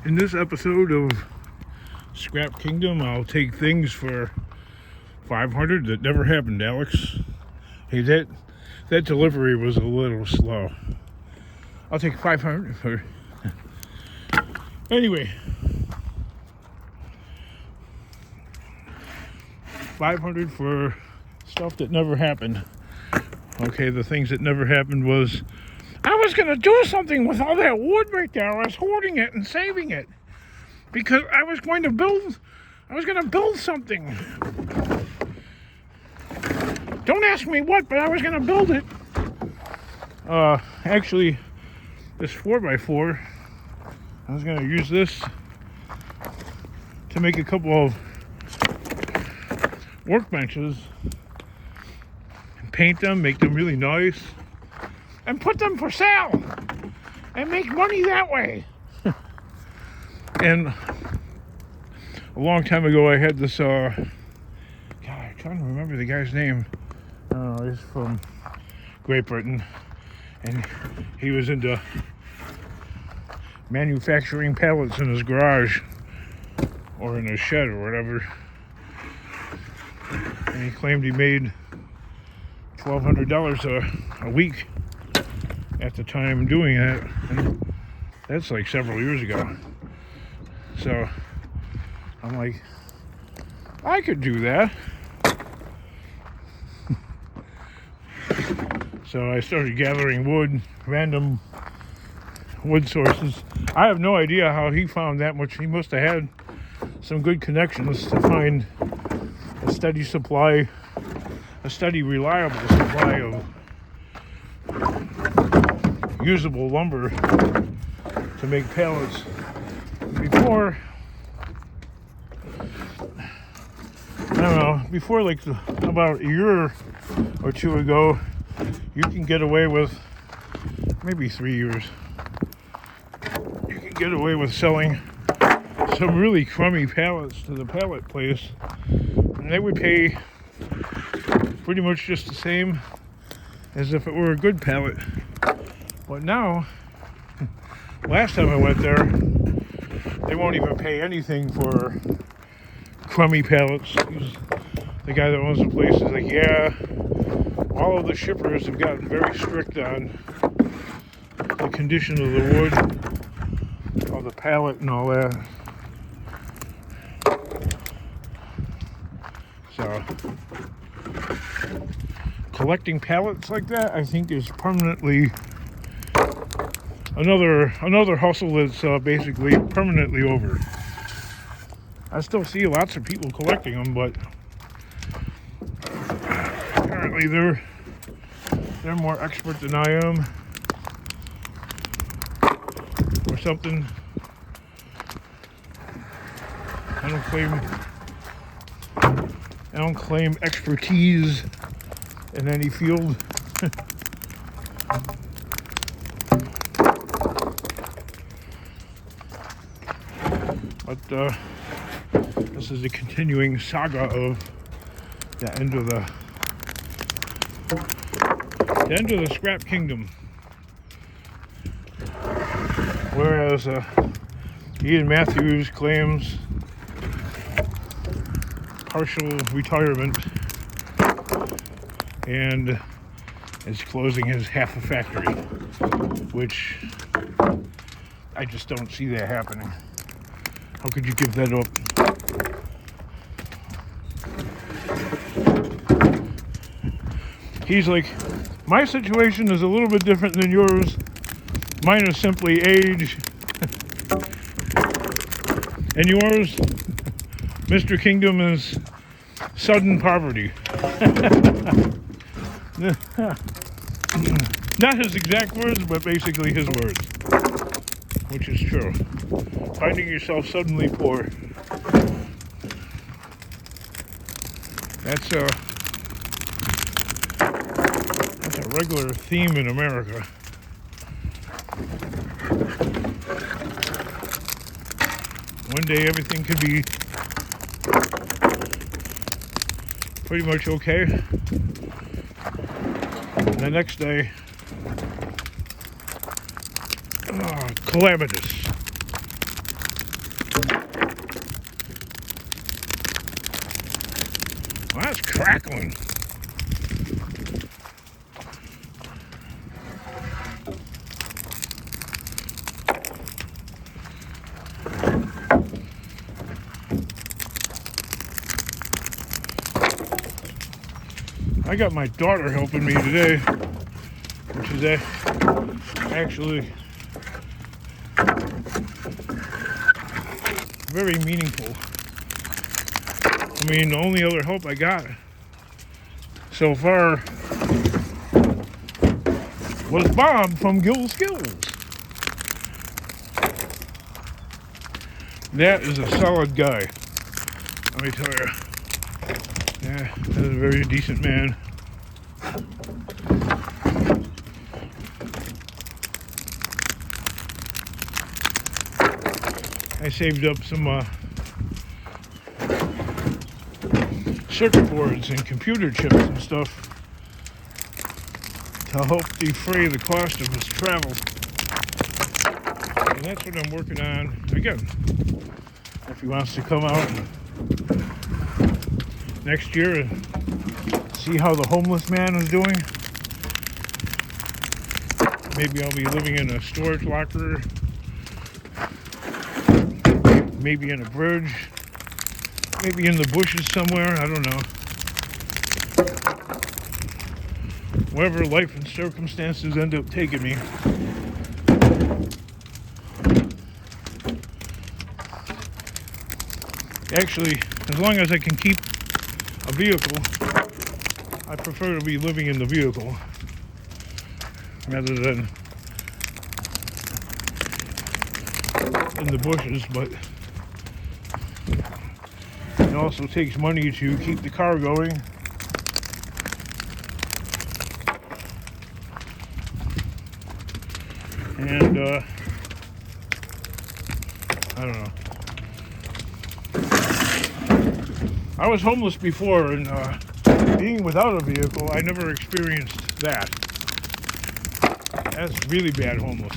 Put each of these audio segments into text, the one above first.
In this episode of Scrap Kingdom, I'll take things for $500 that never happened, Alex. Hey, that delivery was a little slow. I'll take $500 for... Anyway. $500 for stuff that never happened. Okay, the things that never happened was... I was going to do something with all that wood right there. I was hoarding it and saving it. Because I was going to build something. Don't ask me what, but I was going to build it. Actually, this 4x4, I was going to use this to make a couple of workbenches. And paint them, make them really nice. And put them for sale. And make money that way. And a long time ago, I had this, God, I'm trying to remember the guy's name. He's from Great Britain, and he was into manufacturing pallets in his garage, or in his shed, or whatever. And he claimed he made $1,200 a week at the time doing it, and that's like several years ago. So I'm like, I could do that. So I started gathering wood, random wood sources. I have no idea how he found that much. He must have had some good connections to find a steady supply, a steady, reliable supply of usable lumber to make pallets. Before, I don't know, before like about a year or two ago, you can get away with, maybe 3 years, you can get away with selling some really crummy pallets to the pallet place, and they would pay pretty much just the same as if it were a good pallet. But now, last time I went there, they won't even pay anything for crummy pallets. The guy that owns the place is like, yeah, all of the shippers have gotten very strict on the condition of the wood, of the pallet and all that. So, collecting pallets like that, I think, is permanently another hustle that's basically permanently over. I still see lots of people collecting them, but apparently they're more expert than I am, or something. I don't claim expertise in any field. But this is a continuing saga of the end of the Scrap Kingdom. Whereas Ian Matthews claims partial retirement and is closing his half a factory, which I just don't see that happening. How could you give that up? He's like, my situation is a little bit different than yours. Mine is simply age. And yours, Mr. Kingdom, is sudden poverty. Not his exact words, but basically his words. Which is true. Finding yourself suddenly poor. That's a regular theme in America. One day everything could be pretty much okay. And the next day, calamitous. that's crackling. I got my daughter helping me today, which is actually very meaningful. I mean, the only other help I got so far was Bob from Gill Skills. That is a solid guy, let me tell you. Yeah, that's a very decent man. I saved up some circuit boards and computer chips and stuff to help defray the cost of his travel. And that's what I'm working on. Again, if he wants to come out next year and see how the homeless man is doing. Maybe I'll be living in a storage locker, maybe in a bridge, maybe in the bushes somewhere, I don't know. Wherever life and circumstances end up taking me. Actually, as long as I can keep a vehicle, I prefer to be living in the vehicle rather than in the bushes, but it also takes money to keep the car going. And I don't know. I was homeless before, and being without a vehicle, I never experienced that. That's really bad homeless.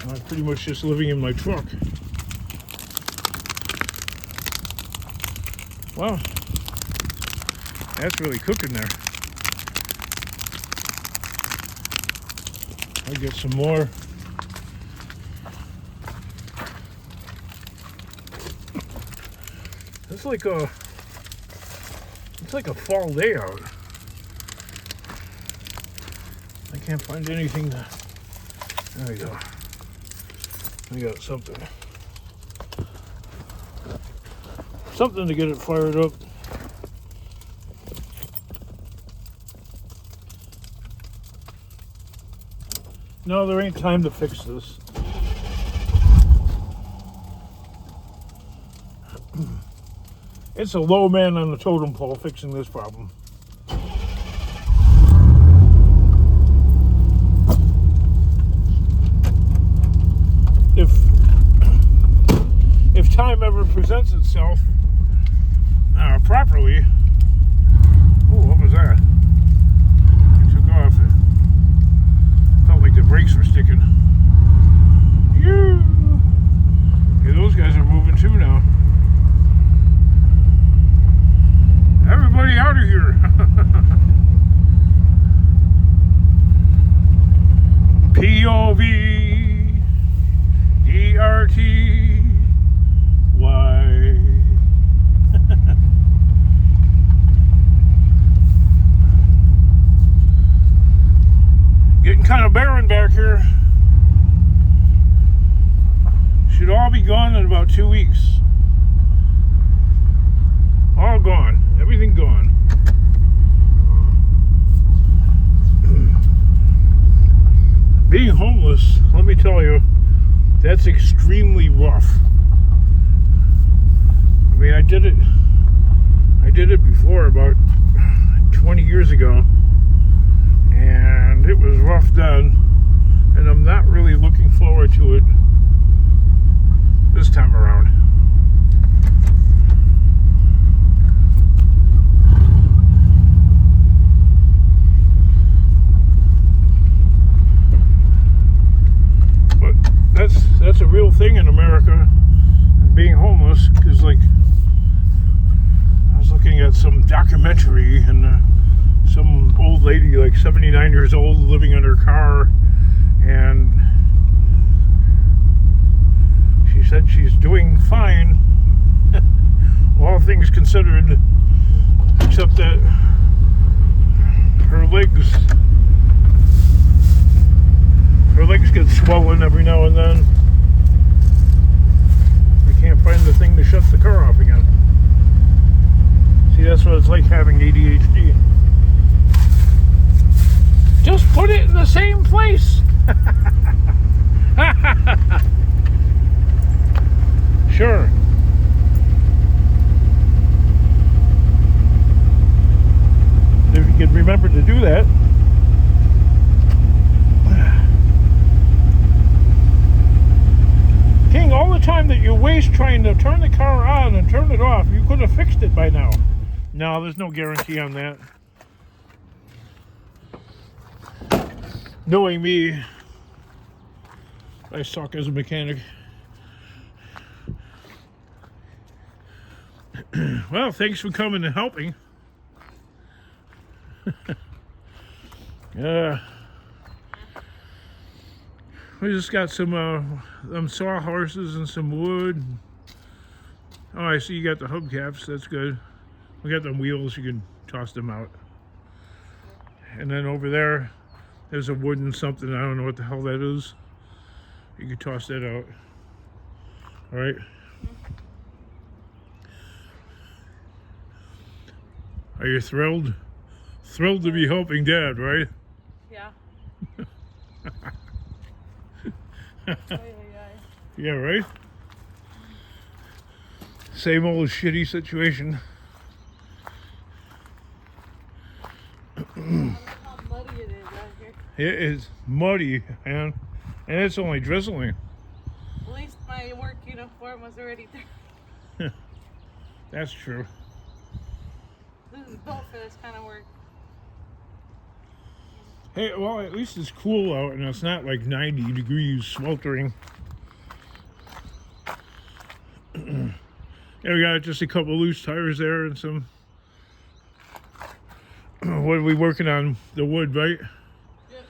I'm pretty much just living in my truck. Wow, that's really cooking there. I'll get some more. It's like a fall day out. I can't find anything to. There we go. I got something to get it fired up. No, there ain't time to fix this. It's a low man on the totem pole fixing this problem. If time ever presents itself properly. Oh, what was that? It took off. It felt like the brakes were sticking. Okay, those guys are moving too now. Everybody out of here. POV DRT Y. Getting kind of barren back here. Should all be gone in about 2 weeks. All gone. Everything gone. Being homeless, let me tell you, that's extremely rough. I mean, I did it before about 20 years ago, and it was rough then, and I'm not really looking forward to it this time around. But that's a real thing in America. being homeless, because like I was looking at some documentary, and some old lady, like 79 years old, living in her car, and she said she's doing fine, all things considered, except that her legs get swollen every now and then. I can't find the thing to shut the car off again. See, that's what it's like having ADHD. Just put it in the same place. Sure. If you can remember to do that. King, all the time that you waste trying to turn the car on and turn it off, you could have fixed it by now. No, there's no guarantee on that. Knowing me, I suck as a mechanic. Well, thanks for coming and helping. We just got some sawhorses and some wood. Oh, I see you got the hubcaps. That's good. We got them wheels. You can toss them out. And then over there, there's a wooden something. I don't know what the hell that is. You can toss that out. All right. Are you thrilled? Thrilled to be helping Dad, right? Yeah. Yeah, right? Same old shitty situation. How muddy it is out here. It is muddy, and it's only drizzling. At least my work uniform was already there. That's true. This is built for this kind of work. Hey, well, at least it's cool out, and it's not like 90 degrees sweltering. Yeah, we got just a couple loose tires there and some. What are we working on? The wood, right? Yep.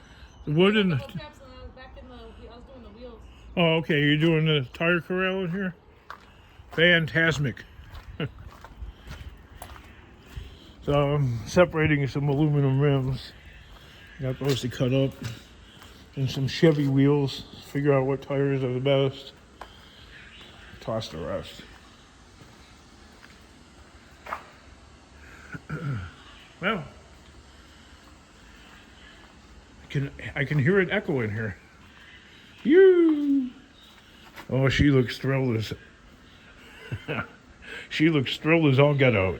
The wood and. I was doing the wheels. Oh, okay. You're doing the tire corral in here? Fantastic. So I'm separating some aluminum rims. Got those to cut up. And some Chevy wheels. Figure out what tires are the best. Toss the rest. Well, I can hear an echo in here. You. Oh, she looks thrilled as she looks thrilled as all get out.